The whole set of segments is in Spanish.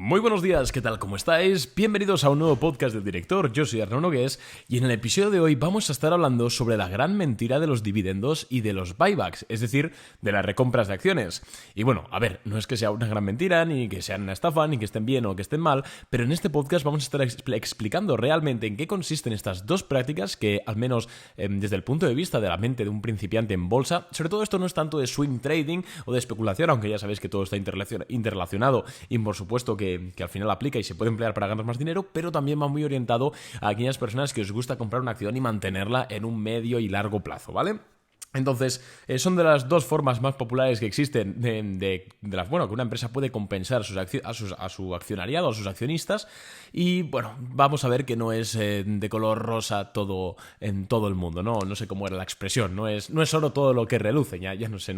Muy buenos días, ¿qué tal? ¿Cómo estáis? Bienvenidos a un nuevo podcast del director. Yo soy Arnaud Nogués y en el episodio de hoy vamos a estar hablando sobre la gran mentira de los dividendos y de los buybacks, es decir, de las recompras de acciones. Y bueno, a ver, no es que sea una gran mentira, ni que sean una estafa, ni que estén bien o que estén mal, pero en este podcast vamos a estar explicando realmente en qué consisten estas dos prácticas que, al menos desde el punto de vista de la mente de un principiante en bolsa, sobre todo esto no es tanto de swing trading o de especulación, aunque ya sabéis que todo está interrelacionado y por supuesto que al final aplica y se puede emplear para ganar más dinero, pero también va muy orientado a aquellas personas que os gusta comprar una acción y mantenerla en un medio y largo plazo, ¿vale? Entonces, son de las dos formas más populares que existen que una empresa puede compensar a su accionariado, a sus accionistas. Y bueno, vamos a ver que no es de color rosa todo en todo el mundo, ¿no? No sé cómo era la expresión, no es oro todo lo que reluce, ya no sé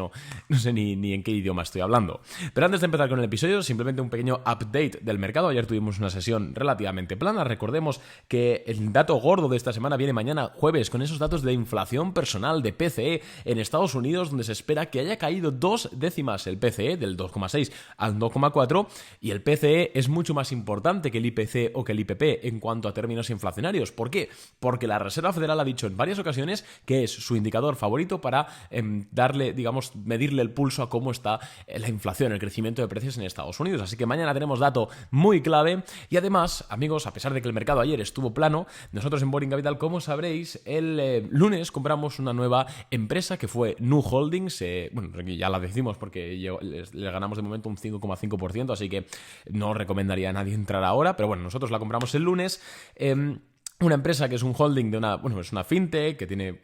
ni en qué idioma estoy hablando. Pero antes de empezar con el episodio, simplemente un pequeño update del mercado. Ayer tuvimos una sesión relativamente plana. Recordemos que el dato gordo de esta semana viene mañana jueves con esos datos de inflación personal de PCE en Estados Unidos, donde se espera que haya caído 2 décimas el PCE, del 2,6 al 2,4, y el PCE es mucho más importante que el IPC o que el IPP en cuanto a términos inflacionarios. ¿Por qué? Porque la Reserva Federal ha dicho en varias ocasiones que es su indicador favorito para medirle el pulso a cómo está la inflación, el crecimiento de precios en Estados Unidos. Así que mañana tenemos dato muy clave. Y además, amigos, a pesar de que el mercado ayer estuvo plano, nosotros en Boring Capital, como sabréis, el lunes compramos una nueva empresa que fue Nu Holdings. Ya la decimos porque le ganamos de momento un 5,5%, así que no recomendaría a nadie entrar ahora, pero bueno, nosotros la compramos el lunes. Una empresa que es un holding es una fintech que tiene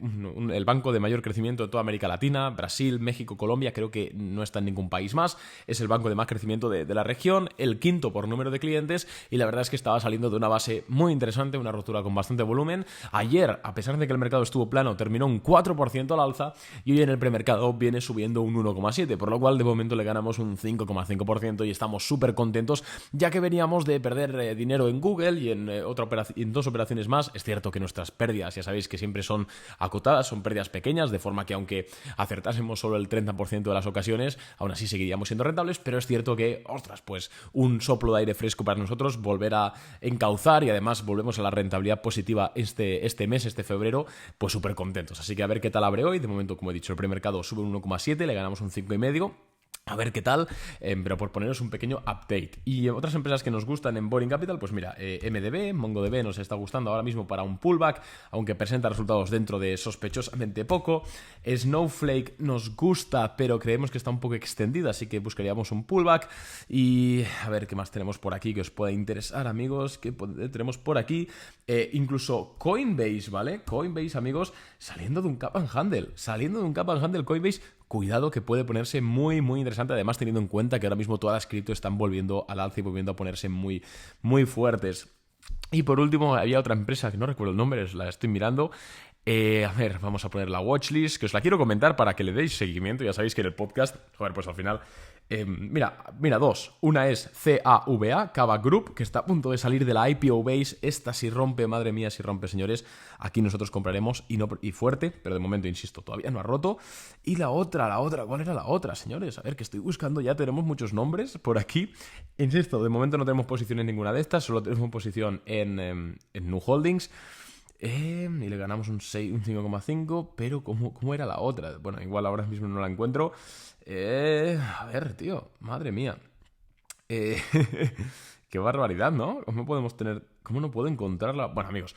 el banco de mayor crecimiento de toda América Latina, Brasil, México, Colombia, creo que no está en ningún país más, es el banco de más crecimiento de la región, el quinto por número de clientes, y la verdad es que estaba saliendo de una base muy interesante, una rotura con bastante volumen. Ayer, a pesar de que el mercado estuvo plano, terminó un 4% al alza, y hoy en el premercado viene subiendo un 1,7%, por lo cual de momento le ganamos un 5,5% y estamos súper contentos, ya que veníamos de perder dinero en Google y en dos operaciones más. Es cierto que nuestras pérdidas, ya sabéis que siempre son acotadas, son pérdidas pequeñas, de forma que aunque acertásemos solo el 30% de las ocasiones, aún así seguiríamos siendo rentables, pero es cierto que, pues un soplo de aire fresco para nosotros, volver a encauzar, y además volvemos a la rentabilidad positiva este mes, este febrero, pues súper contentos. Así que a ver qué tal abre hoy. De momento, como he dicho, el premercado sube un 1,7, le ganamos un 5,5%. A ver qué tal, pero por poneros un pequeño update. Y otras empresas que nos gustan en Boring Capital, pues mira, MDB, MongoDB nos está gustando ahora mismo para un pullback, aunque presenta resultados dentro de sospechosamente poco. Snowflake nos gusta, pero creemos que está un poco extendida, así que buscaríamos un pullback. Y a ver qué más tenemos por aquí que os pueda interesar, amigos. ¿Qué tenemos por aquí? Incluso Coinbase, ¿vale? Coinbase, amigos, saliendo de un cap and handle, Coinbase. Cuidado que puede ponerse muy, muy interesante, además teniendo en cuenta que ahora mismo todas las cripto están volviendo al alza y volviendo a ponerse muy, muy fuertes. Y por último, había otra empresa que no recuerdo el nombre, la estoy mirando. A ver, vamos a poner la watchlist, que os la quiero comentar para que le deis seguimiento. Ya sabéis que en el podcast, pues al final... Mira, dos. Una es Cava Group, que está a punto de salir de la IPO Base. Esta si rompe, madre mía, si rompe, señores. Aquí nosotros compraremos y fuerte, pero de momento, insisto, todavía no ha roto. Y la otra, ¿cuál era la otra, señores? A ver, que estoy buscando, ya tenemos muchos nombres por aquí. Insisto, de momento no tenemos posición en ninguna de estas, solo tenemos posición en Nu Holdings. Y le ganamos un 5,5, pero ¿cómo era la otra? Bueno, igual ahora mismo no la encuentro. A ver, tío, madre mía. Qué barbaridad, ¿no? ¿Cómo no puedo encontrarla? Bueno, amigos,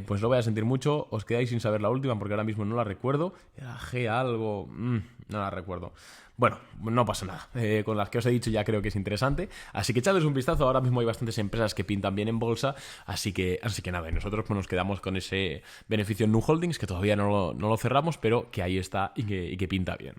pues lo voy a sentir mucho. Os quedáis sin saber la última porque ahora mismo no la recuerdo. Era G algo... no la recuerdo. Bueno, no pasa nada. Con las que os he dicho ya creo que es interesante. Así que echadles un vistazo. Ahora mismo hay bastantes empresas que pintan bien en bolsa. Así que nada, y nosotros pues nos quedamos con ese beneficio en Nu Holdings, que todavía no lo cerramos, pero que ahí está y que pinta bien.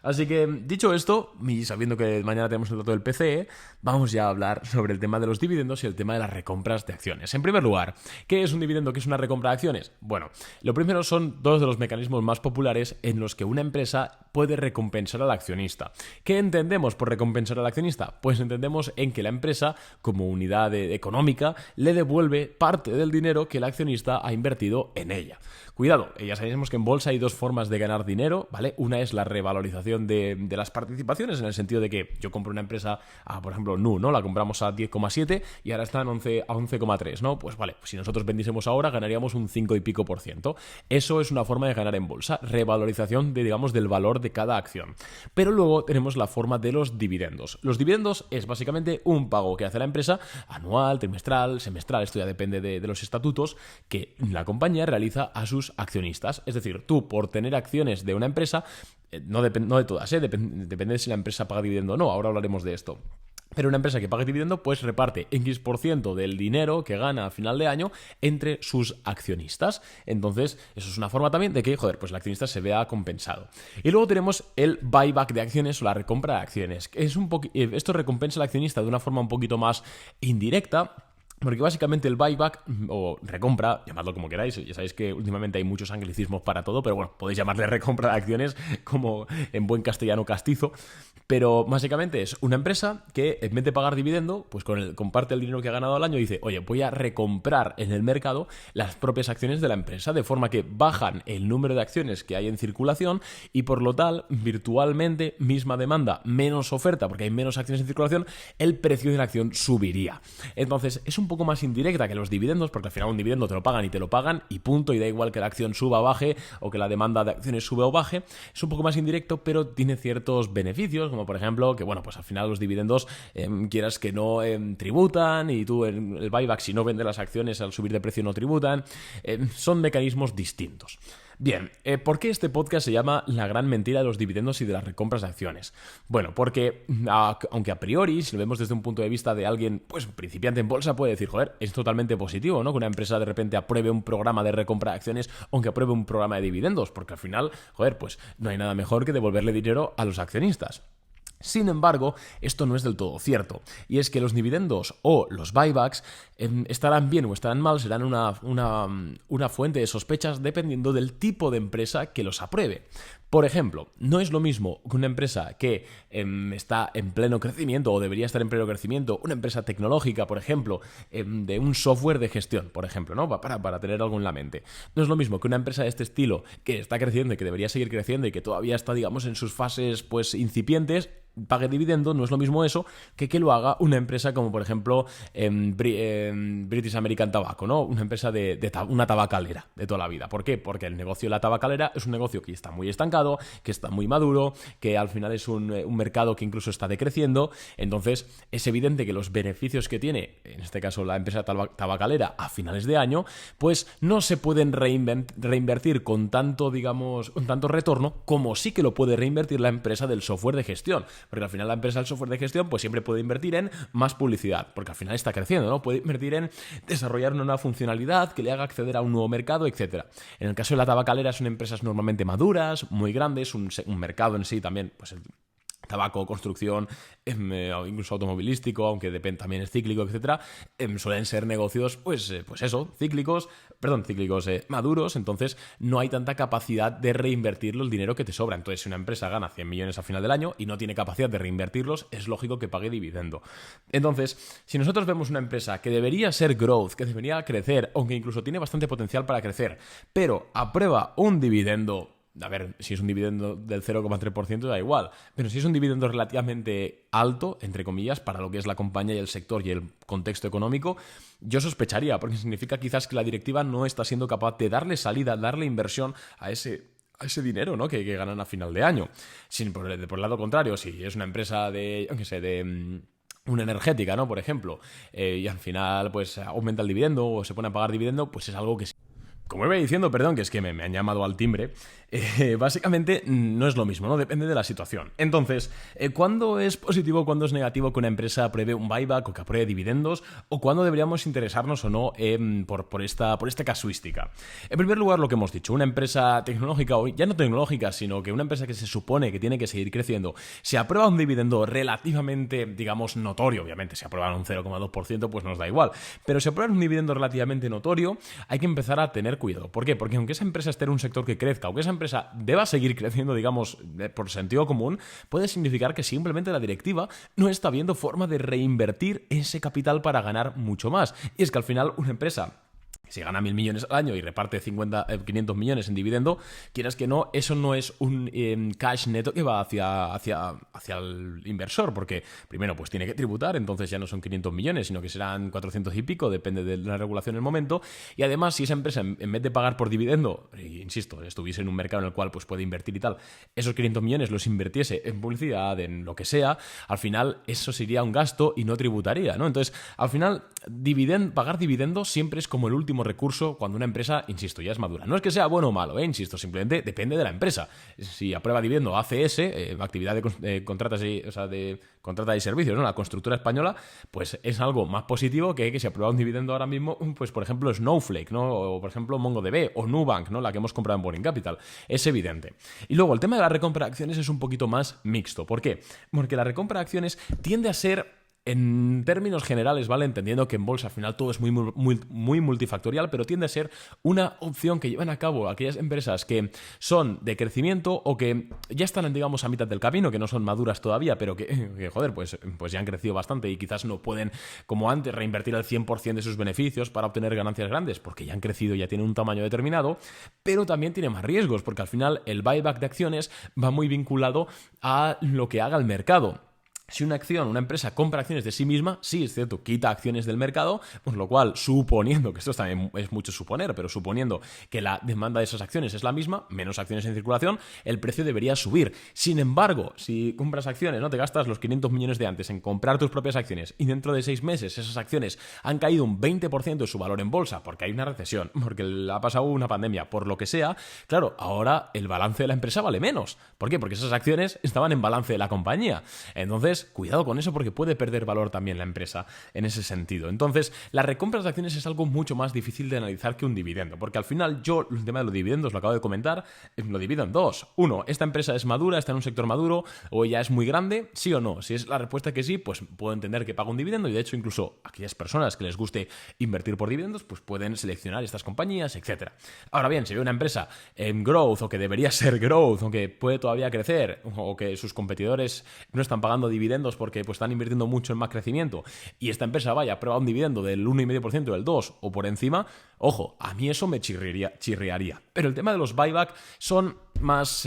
Así que, dicho esto, y sabiendo que mañana tenemos el dato del PCE, vamos ya a hablar sobre el tema de los dividendos y el tema de las recompras de acciones. En primer lugar, ¿qué es un dividendo? ¿Qué es una recompra de acciones? Bueno, lo primero son dos de los mecanismos más populares en los que una empresa puede recompensar al accionista. ¿Qué entendemos por recompensar al accionista? Pues entendemos en que la empresa, como unidad económica, le devuelve parte del dinero que el accionista ha invertido en ella. Cuidado, ya sabemos que en bolsa hay dos formas de ganar dinero, ¿vale? Una es la revalorización de las participaciones, en el sentido de que yo compro una empresa, por ejemplo, Nu, ¿no? La compramos a 10,7 y ahora está en 11,3, ¿no? Pues vale, si nosotros vendiésemos ahora ganaríamos un 5 y pico por ciento. Eso es una forma de ganar en bolsa, revalorización digamos, del valor de cada acción. Pero luego tenemos la forma de los dividendos. Los dividendos es básicamente un pago que hace la empresa anual, trimestral, semestral, esto ya depende de los estatutos, que la compañía realiza a sus accionistas. Es decir, tú por tener acciones de una empresa, no de todas, depende de si la empresa paga dividendo o no, ahora hablaremos de esto. Pero una empresa que pague dividendo pues reparte X% del dinero que gana a final de año entre sus accionistas. Entonces, eso es una forma también de que, pues el accionista se vea compensado. Y luego tenemos el buyback de acciones o la recompra de acciones. Esto recompensa al accionista de una forma un poquito más indirecta, porque básicamente el buyback o recompra, llamadlo como queráis, ya sabéis que últimamente hay muchos anglicismos para todo, pero bueno, podéis llamarle recompra de acciones como en buen castellano castizo, pero básicamente es una empresa que en vez de pagar dividendo, pues comparte el dinero que ha ganado al año y dice, oye, voy a recomprar en el mercado las propias acciones de la empresa, de forma que bajan el número de acciones que hay en circulación y por lo tal, virtualmente, misma demanda, menos oferta, porque hay menos acciones en circulación, el precio de la acción subiría. Entonces, es un poco más indirecta que los dividendos, porque al final un dividendo te lo pagan y punto, y da igual que la acción suba o baje o que la demanda de acciones sube o baje. Es un poco más indirecto, pero tiene ciertos beneficios, como por ejemplo que, pues al final los dividendos, quieras que no, tributan, y tú en el buyback, si no vendes las acciones al subir de precio, no tributan. Son mecanismos distintos. Bien, ¿por qué este podcast se llama La gran mentira de los dividendos y de las recompras de acciones? Bueno, porque aunque a priori, si lo vemos desde un punto de vista de alguien pues principiante en bolsa, puede decir, es totalmente positivo, ¿no? Que una empresa de repente apruebe un programa de recompra de acciones, aunque apruebe un programa de dividendos, porque al final, pues no hay nada mejor que devolverle dinero a los accionistas. Sin embargo, esto no es del todo cierto, y es que los dividendos o los buybacks estarán bien o estarán mal, serán una fuente de sospechas dependiendo del tipo de empresa que los apruebe. Por ejemplo, no es lo mismo que una empresa que está en pleno crecimiento o debería estar en pleno crecimiento, una empresa tecnológica, por ejemplo, de un software de gestión, por ejemplo, ¿no? Para tener algo en la mente. No es lo mismo que una empresa de este estilo que está creciendo y que debería seguir creciendo y que todavía está, digamos, en sus fases pues incipientes, pague dividendo. No es lo mismo eso que lo haga una empresa como, por ejemplo, British American Tobacco, ¿no? Una empresa una tabacalera de toda la vida. ¿Por qué? Porque el negocio de la tabacalera es un negocio que está muy estancado, que está muy maduro, que al final es un mercado que incluso está decreciendo. Entonces es evidente que los beneficios que tiene, en este caso la empresa tabacalera, a finales de año, pues no se pueden reinvertir con tanto, digamos, con tanto retorno como sí que lo puede reinvertir la empresa del software de gestión. Porque al final la empresa del software de gestión pues siempre puede invertir en más publicidad, porque al final está creciendo, ¿no? Puede invertir en desarrollar una nueva funcionalidad que le haga acceder a un nuevo mercado, etc. En el caso de la tabacalera son empresas normalmente maduras, muy grandes, un mercado en sí también, pues el tabaco, construcción, incluso automovilístico, aunque también es cíclico, etcétera, suelen ser negocios, pues eso, cíclicos, maduros. Entonces no hay tanta capacidad de reinvertirlo el dinero que te sobra. Entonces, si una empresa gana 100 millones a final del año y no tiene capacidad de reinvertirlos, es lógico que pague dividendo. Entonces, si nosotros vemos una empresa que debería ser growth, que debería crecer, aunque incluso tiene bastante potencial para crecer, pero aprueba un dividendo, a ver, si es un dividendo del 0,3% da igual, pero si es un dividendo relativamente alto, entre comillas, para lo que es la compañía y el sector y el contexto económico, yo sospecharía, porque significa quizás que la directiva no está siendo capaz de darle salida, darle inversión a ese dinero, ¿no? que ganan a final de año. Por el lado contrario, si es una empresa una energética, ¿no? Por ejemplo, y al final pues aumenta el dividendo o se pone a pagar dividendo, pues es algo que sí. Como iba diciendo, perdón, que es que me han llamado al timbre, básicamente no es lo mismo, ¿no? Depende de la situación. Entonces, ¿cuándo es positivo, cuándo es negativo que una empresa apruebe un buyback o que apruebe dividendos? ¿O cuándo deberíamos interesarnos o no por esta casuística? En primer lugar, lo que hemos dicho, una empresa tecnológica, o ya no tecnológica, sino que una empresa que se supone que tiene que seguir creciendo, se aprueba un dividendo relativamente, digamos, notorio. Obviamente, si aprueban un 0,2%, pues nos da igual. Pero si aprueban un dividendo relativamente notorio, hay que empezar a tener cuidado. ¿Por qué? Porque aunque esa empresa esté en un sector que crezca, aunque esa empresa deba seguir creciendo, digamos, por sentido común, puede significar que simplemente la directiva no está viendo forma de reinvertir ese capital para ganar mucho más. Y es que al final una empresa si gana 1.000 millones al año y reparte 500 millones en dividendo, quieras que no, eso no es un cash neto que va hacia el inversor, porque primero pues tiene que tributar, entonces ya no son 500 millones, sino que serán 400 y pico, depende de la regulación en el momento, y además si esa empresa en vez de pagar por dividendo, insisto, estuviese en un mercado en el cual pues puede invertir y tal, esos 500 millones los invirtiese en publicidad, en lo que sea, al final eso sería un gasto y no tributaría, ¿no? Entonces, al final, pagar dividendos siempre es como el último recurso cuando una empresa, insisto, ya es madura. No es que sea bueno o malo, insisto, simplemente depende de la empresa. Si aprueba dividendo ACS, actividad de contratas y, o sea, de contrata y servicios, ¿no? La constructora española, pues es algo más positivo que si aprueba un dividendo ahora mismo, pues por ejemplo Snowflake, ¿no? O por ejemplo MongoDB o Nubank, ¿no? La que hemos comprado en Boring Capital. Es evidente. Y luego el tema de la recompra de acciones es un poquito más mixto. ¿Por qué? Porque la recompra de acciones tiende a ser, en términos generales, ¿vale? Entendiendo que en bolsa al final todo es muy multifactorial, pero tiende a ser una opción que llevan a cabo aquellas empresas que son de crecimiento o que ya están, digamos, a mitad del camino, que no son maduras todavía, pero que joder, pues ya han crecido bastante y quizás no pueden, como antes, reinvertir el 100% de sus beneficios para obtener ganancias grandes, porque ya han crecido, ya tienen un tamaño determinado, pero también tiene más riesgos, porque al final el buyback de acciones va muy vinculado a lo que haga el mercado. Si una empresa compra acciones de sí misma, sí, es cierto, quita acciones del mercado, por lo cual, suponiendo, que esto también es mucho suponer, pero suponiendo que la demanda de esas acciones es la misma, menos acciones en circulación, el precio debería subir. Sin embargo, si compras acciones, ¿no? Te gastas los 500 millones de antes en comprar tus propias acciones y dentro de 6 meses esas acciones han caído un 20% de su valor en bolsa porque hay una recesión, porque ha pasado una pandemia, por lo que sea, claro, ahora el balance de la empresa vale menos. ¿Por qué? Porque esas acciones estaban en balance de la compañía. Entonces, cuidado con eso porque puede perder valor también la empresa en ese sentido. Entonces, las recompras de acciones es algo mucho más difícil de analizar que un dividendo, porque al final yo el tema de los dividendos, lo acabo de comentar, lo divido en dos. Uno, ¿esta empresa es madura, está en un sector maduro o ya es muy grande? ¿Sí o no? Si es la respuesta que sí, pues puedo entender que paga un dividendo y de hecho incluso aquellas personas que les guste invertir por dividendos, pues pueden seleccionar estas compañías, etc. Ahora bien, si ve una empresa en growth o que debería ser growth o que puede todavía crecer o que sus competidores no están pagando dividendos porque pues están invirtiendo mucho en más crecimiento y esta empresa vaya a probar un dividendo del 1,5%, del 2% o por encima, ojo, a mí eso me chirriaría. Pero el tema de los buyback son más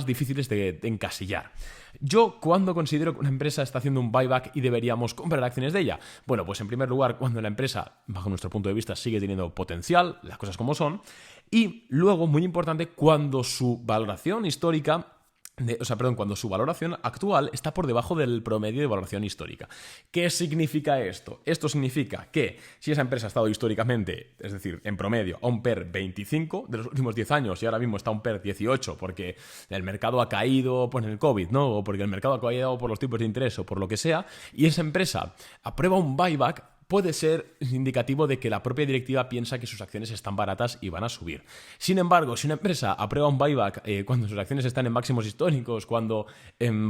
difíciles de encasillar. ¿Yo cuándo considero que una empresa está haciendo un buyback y deberíamos comprar acciones de ella? Bueno, pues en primer lugar, cuando la empresa, bajo nuestro punto de vista, sigue teniendo potencial, las cosas como son, y luego, muy importante, cuando su valoración histórica cuando su valoración actual está por debajo del promedio de valoración histórica. ¿Qué significa esto? Esto significa que si esa empresa ha estado históricamente, es decir, en promedio, a un PER 25 de los últimos 10 años y ahora mismo está a un PER 18 porque el mercado ha caído por el COVID, ¿no? O porque el mercado ha caído por los tipos de interés o por lo que sea, y esa empresa aprueba un buyback, puede ser indicativo de que la propia directiva piensa que sus acciones están baratas y van a subir. Sin embargo, si una empresa aprueba un buyback cuando sus acciones están en máximos históricos, cuando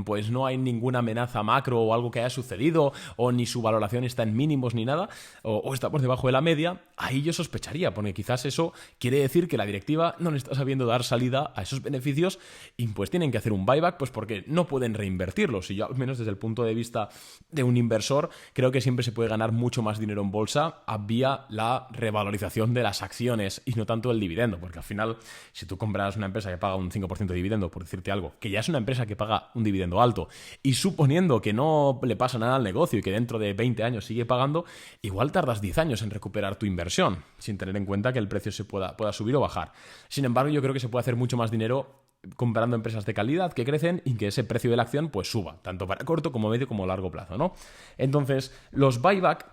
pues no hay ninguna amenaza macro o algo que haya sucedido, o ni su valoración está en mínimos ni nada, o está por debajo de la media, ahí yo sospecharía, porque quizás eso quiere decir que la directiva no le está sabiendo dar salida a esos beneficios y pues tienen que hacer un buyback pues porque no pueden reinvertirlos. Y yo, al menos desde el punto de vista de un inversor, creo que siempre se puede ganar mucho más dinero en bolsa vía la revalorización de las acciones y no tanto el dividendo, porque al final, si tú compras una empresa que paga un 5% de dividendo, por decirte algo, que ya es una empresa que paga un dividendo alto, y suponiendo que no le pasa nada al negocio y que dentro de 20 años sigue pagando, igual tardas 10 años en recuperar tu inversión, sin tener en cuenta que el precio se pueda subir o bajar. Sin embargo, yo creo que se puede hacer mucho más dinero comprando empresas de calidad que crecen y que ese precio de la acción pues suba, tanto para corto como medio como largo plazo, ¿no? Entonces, los buyback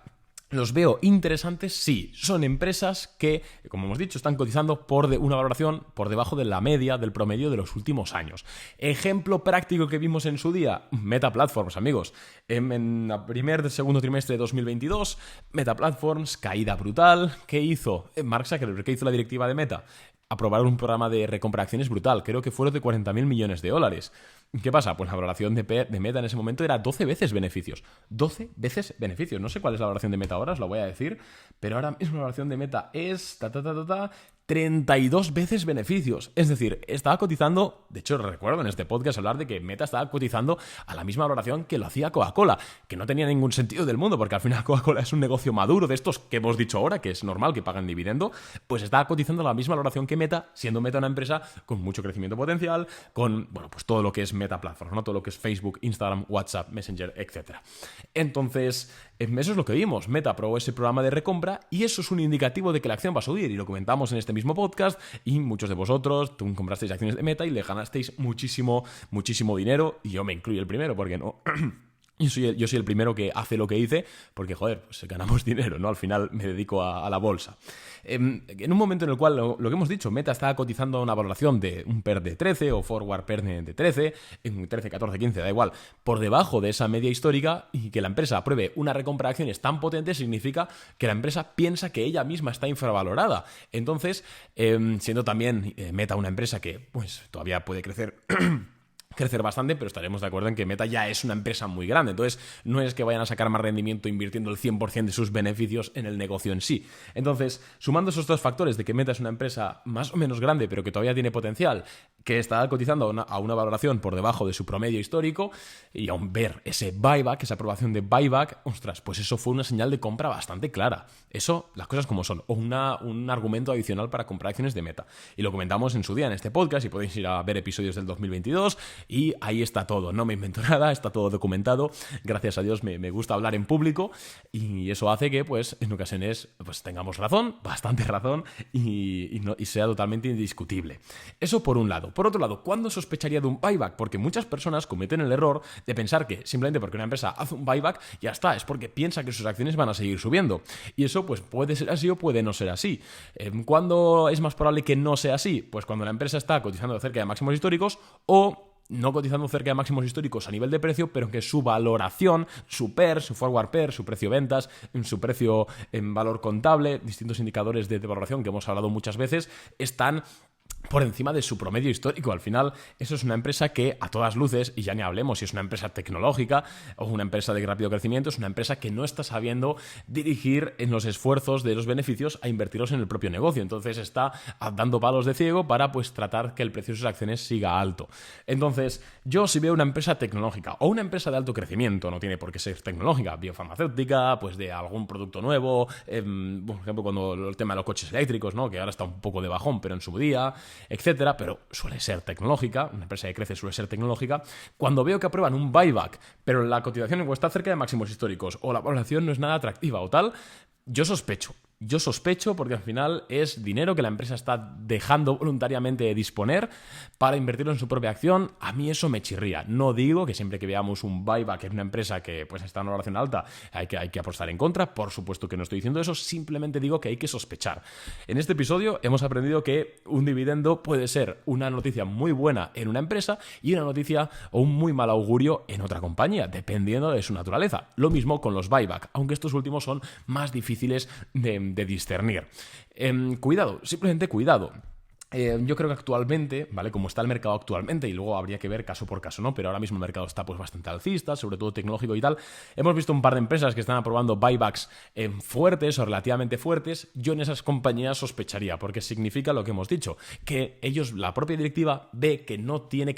los veo interesantes, sí, son empresas que, como hemos dicho, están cotizando por una valoración por debajo de la media, del promedio de los últimos años. Ejemplo práctico que vimos en su día, Meta Platforms, amigos. En el segundo trimestre de 2022, Meta Platforms, caída brutal. ¿Qué hizo Mark Zuckerberg? ¿Qué hizo la directiva de Meta? Aprobaron un programa de recompra de acciones brutal, creo que fueron de $40.000 millones. ¿Qué pasa? Pues la valoración de Meta en ese momento era 12 veces beneficios. 12 veces beneficios. No sé cuál es la valoración de Meta ahora, os lo voy a decir, pero ahora mismo la valoración de Meta es 32 veces beneficios. Es decir, estaba cotizando, de hecho recuerdo en este podcast hablar de que Meta estaba cotizando a la misma valoración que lo hacía Coca-Cola, que no tenía ningún sentido del mundo, porque al final Coca-Cola es un negocio maduro de estos que hemos dicho ahora, que es normal que pagan dividendo, pues estaba cotizando a la misma valoración que Meta, siendo Meta una empresa con mucho crecimiento potencial, con, bueno, pues todo lo que es Meta Platform, ¿no? Todo lo que es Facebook, Instagram, WhatsApp, Messenger, etc. Entonces, eso es lo que vimos. Meta aprobó ese programa de recompra y eso es un indicativo de que la acción va a subir, y lo comentamos en este mismo podcast, y muchos de vosotros, tú comprasteis acciones de Meta y le ganasteis muchísimo dinero, y yo me incluyo el primero, porque no... Yo soy el primero que hace lo que hice, porque, joder, pues ganamos dinero, ¿no? Al final me dedico a la bolsa. En un momento en el cual, lo que hemos dicho, Meta estaba cotizando una valoración de un PER de 13 o forward PER de 13, 13, 14, 15, da igual, por debajo de esa media histórica, y que la empresa apruebe una recompra de acciones tan potente, significa que la empresa piensa que ella misma está infravalorada. Entonces, siendo también Meta una empresa que pues todavía puede crecer bastante, pero estaremos de acuerdo en que Meta ya es una empresa muy grande. Entonces, no es que vayan a sacar más rendimiento invirtiendo el 100% de sus beneficios en el negocio en sí. Entonces, sumando esos dos factores de que Meta es una empresa más o menos grande, pero que todavía tiene potencial, que está cotizando a una valoración por debajo de su promedio histórico, y aún ver ese buyback, esa aprobación de buyback, ostras, pues eso fue una señal de compra bastante clara. Eso, las cosas como son, o un argumento adicional para comprar acciones de Meta. Y lo comentamos en su día en este podcast, y podéis ir a ver episodios del 2022, y ahí está todo, no me invento nada, está todo documentado. Gracias a Dios me gusta hablar en público, y eso hace que pues en ocasiones pues tengamos razón, bastante razón, y sea totalmente indiscutible. Eso por un lado. Por otro lado, ¿cuándo sospecharía de un buyback? Porque muchas personas cometen el error de pensar que simplemente porque una empresa hace un buyback ya está, es porque piensa que sus acciones van a seguir subiendo. Y eso pues puede ser así o puede no ser así. ¿Cuándo es más probable que no sea así? Pues cuando la empresa está cotizando cerca de máximos históricos, o no cotizando cerca de máximos históricos a nivel de precio, pero que su valoración, su PER, su forward PER, su precio ventas, su precio en valor contable, distintos indicadores de valoración que hemos hablado muchas veces, están por encima de su promedio histórico. Al final, eso es una empresa que, a todas luces, y ya ni hablemos si es una empresa tecnológica o una empresa de rápido crecimiento, es una empresa que no está sabiendo dirigir en los esfuerzos de los beneficios a invertirlos en el propio negocio. Entonces está dando palos de ciego para pues tratar que el precio de sus acciones siga alto. Entonces, yo si veo una empresa tecnológica o una empresa de alto crecimiento, no tiene por qué ser tecnológica, biofarmacéutica, pues de algún producto nuevo, por ejemplo, cuando el tema de los coches eléctricos, ¿no? Que ahora está un poco de bajón, pero en su día, etcétera, pero suele ser tecnológica, una empresa que crece suele ser tecnológica. Cuando veo que aprueban un buyback, pero la cotización está cerca de máximos históricos, o la valoración no es nada atractiva o tal, yo sospecho porque al final es dinero que la empresa está dejando voluntariamente de disponer para invertirlo en su propia acción. A mí eso me chirría. No digo que siempre que veamos un buyback en una empresa que pues está en una valoración alta hay que apostar en contra. Por supuesto que no estoy diciendo eso, simplemente digo que hay que sospechar. En este episodio hemos aprendido que un dividendo puede ser una noticia muy buena en una empresa y una noticia o un muy mal augurio en otra compañía, dependiendo de su naturaleza. Lo mismo con los buyback, aunque estos últimos son más difíciles de discernir. Cuidado, simplemente cuidado. Yo creo que actualmente, ¿vale? Como está el mercado actualmente, y luego habría que ver caso por caso, ¿no? Pero ahora mismo el mercado está pues bastante alcista, sobre todo tecnológico y tal. Hemos visto un par de empresas que están aprobando buybacks fuertes o relativamente fuertes. Yo en esas compañías sospecharía, porque significa lo que hemos dicho, que ellos, la propia directiva, ve que no tiene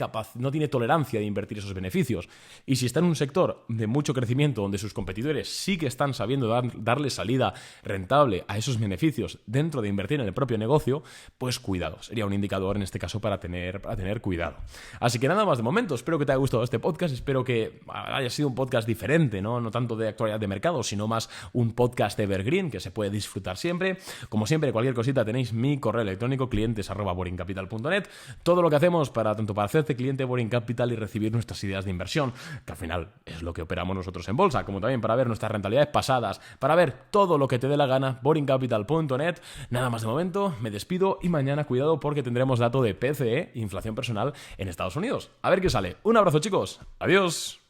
tolerancia de invertir esos beneficios. Y si está en un sector de mucho crecimiento donde sus competidores sí que están sabiendo darle salida rentable a esos beneficios dentro de invertir en el propio negocio, pues cuidado. Sería un indicador en este caso para tener cuidado. Así que nada más de momento. Espero que te haya gustado este podcast. Espero que haya sido un podcast diferente, ¿no? No tanto de actualidad de mercado, sino más un podcast evergreen que se puede disfrutar siempre. Como siempre, cualquier cosita tenéis mi correo electrónico clientes@boringcapital.net. Todo lo que hacemos tanto para hacerte cliente Boring Capital y recibir nuestras ideas de inversión, que al final es lo que operamos nosotros en bolsa, como también para ver nuestras rentabilidades pasadas, para ver todo lo que te dé la gana, boringcapital.net. Nada más de momento, me despido y mañana cuidado porque tendremos dato de PCE, inflación personal en Estados Unidos. A ver qué sale. Un abrazo, chicos. Adiós.